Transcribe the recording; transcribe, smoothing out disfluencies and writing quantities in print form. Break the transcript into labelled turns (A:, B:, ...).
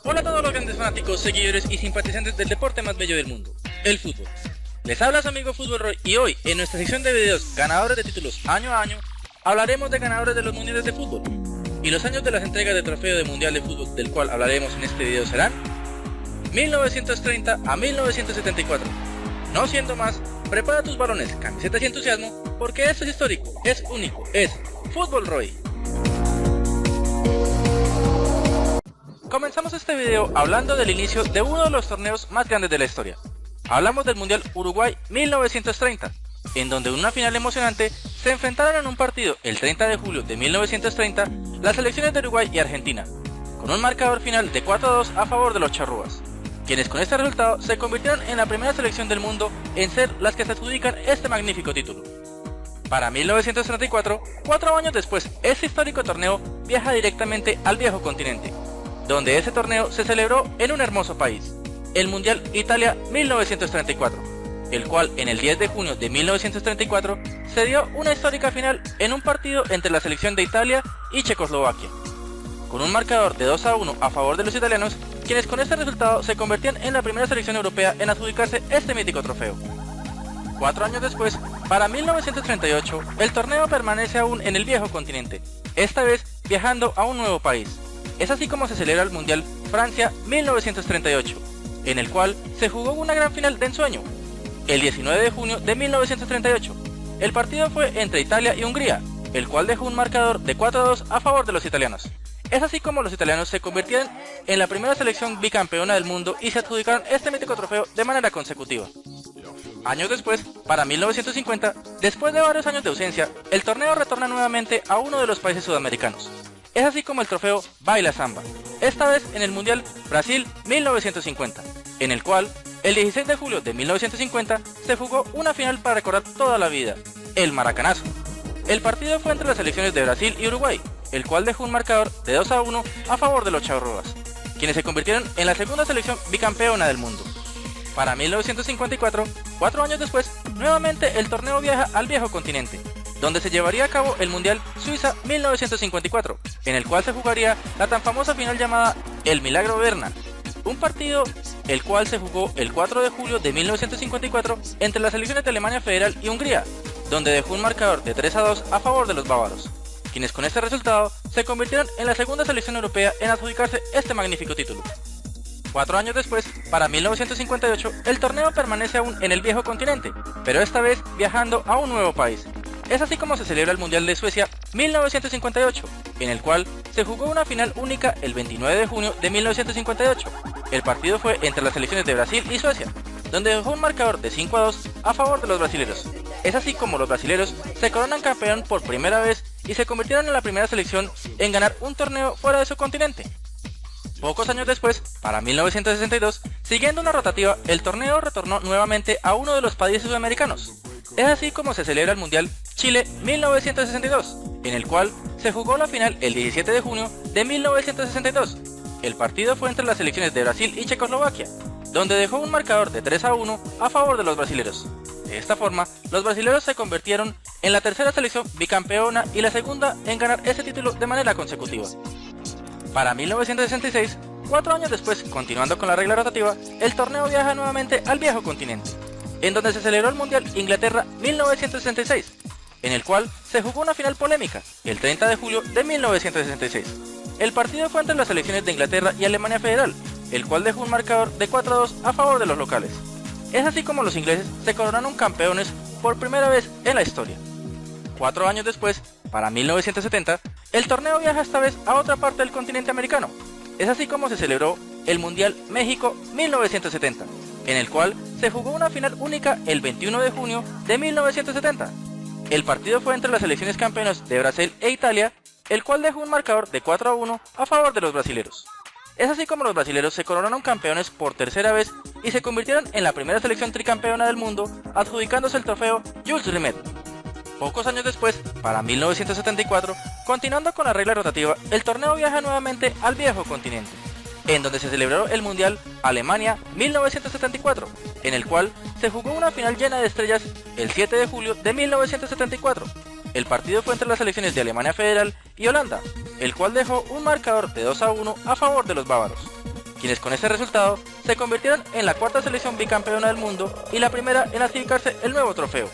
A: Hola a todos los grandes fanáticos, seguidores y simpatizantes del deporte más bello del mundo, el fútbol. Les habla su amigo Fútbol Roy y hoy, en nuestra sección de videos ganadores de títulos año a año, hablaremos de ganadores de los mundiales de fútbol. Y los años de las entregas de trofeo de mundial de fútbol del cual hablaremos en este video serán 1930 a 1974. No siendo más, prepara tus balones, camisetas y entusiasmo, porque esto es histórico, es único, es Fútbol Roy. Comenzamos este video hablando del inicio de uno de los torneos más grandes de la historia. Hablamos del Mundial Uruguay 1930, en donde en una final emocionante se enfrentaron en un partido el 30 de julio de 1930 las selecciones de Uruguay y Argentina, con un marcador final de 4-2 a favor de los charrúas, quienes con este resultado se convirtieron en la primera selección del mundo en ser las que se adjudican este magnífico título. Para 1934, 4 años después, este histórico torneo viaja directamente al viejo continente, donde ese torneo se celebró en un hermoso país, el Mundial Italia 1934, el cual en el 10 de junio de 1934 se dio una histórica final en un partido entre la selección de Italia y Checoslovaquia, con un marcador de 2-1 a favor de los italianos, quienes con este resultado se convertían en la primera selección europea en adjudicarse este mítico trofeo. 4 años después, para 1938, el torneo permanece aún en el viejo continente, esta vez viajando a un nuevo país. Es así como se celebra el Mundial Francia 1938, en el cual se jugó una gran final de ensueño. El 19 de junio de 1938, el partido fue entre Italia y Hungría, el cual dejó un marcador de 4-2 a favor de los italianos. Es así como los italianos se convirtieron en la primera selección bicampeona del mundo y se adjudicaron este mítico trofeo de manera consecutiva. Años después, para 1950, después de varios años de ausencia, el torneo retorna nuevamente a uno de los países sudamericanos. Es así como el trofeo Baila Samba, esta vez en el Mundial Brasil 1950, en el cual, el 16 de julio de 1950, se jugó una final para recordar toda la vida, el Maracanazo. El partido fue entre las selecciones de Brasil y Uruguay, el cual dejó un marcador de 2-1 a favor de los charrúas, quienes se convirtieron en la segunda selección bicampeona del mundo. Para 1954, 4 años después, nuevamente el torneo viaja al viejo continente, donde se llevaría a cabo el Mundial Suiza 1954, en el cual se jugaría la tan famosa final llamada El Milagro Berna, un partido el cual se jugó el 4 de julio de 1954 entre las selecciones de Alemania Federal y Hungría, donde dejó un marcador de 3-2 a favor de los bávaros, quienes con este resultado se convirtieron en la segunda selección europea en adjudicarse este magnífico título. 4 años después, para 1958, el torneo permanece aún en el viejo continente, pero esta vez viajando a un nuevo país. Es así como se celebra el Mundial de Suecia 1958, en el cual se jugó una final única el 29 de junio de 1958. El partido fue entre las selecciones de Brasil y Suecia, donde dejó un marcador de 5-2 a favor de los brasileros. Es así como los brasileros se coronan campeón por primera vez y se convirtieron en la primera selección en ganar un torneo fuera de su continente. Pocos años después, para 1962, siguiendo una rotativa, el torneo retornó nuevamente a uno de los países sudamericanos. Es así como se celebra el Mundial Chile 1962, en el cual se jugó la final el 17 de junio de 1962. El partido fue entre las selecciones de Brasil y Checoslovaquia, donde dejó un marcador de 3-1 a favor de los brasileros. De esta forma, los brasileros se convirtieron en la tercera selección bicampeona y la segunda en ganar ese título de manera consecutiva. Para 1966, 4 años después, continuando con la regla rotativa, el torneo viaja nuevamente al viejo continente, en donde se celebró el Mundial Inglaterra 1966, en el cual se jugó una final polémica, el 30 de julio de 1966. El partido fue entre las selecciones de Inglaterra y Alemania Federal, el cual dejó un marcador de 4-2 a favor de los locales. Es así como los ingleses se coronaron campeones por primera vez en la historia. 4 años después, para 1970, el torneo viaja esta vez a otra parte del continente americano. Es así como se celebró el Mundial México 1970, en el cual se jugó una final única el 21 de junio de 1970. El partido fue entre las selecciones campeonas de Brasil e Italia, el cual dejó un marcador de 4-1 a favor de los brasileros. Es así como los brasileros se coronaron campeones por tercera vez y se convirtieron en la primera selección tricampeona del mundo, adjudicándose el trofeo Jules Rimet. Pocos años después, para 1974, continuando con la regla rotativa, el torneo viaja nuevamente al viejo continente, en donde se celebró el Mundial Alemania 1974, en el cual se jugó una final llena de estrellas el 7 de julio de 1974. El partido fue entre las selecciones de Alemania Federal y Holanda, el cual dejó un marcador de 2-1 a favor de los bávaros. quienes con ese resultado se convirtieron en la cuarta selección bicampeona del mundo y la primera en adjudicarse el nuevo trofeo.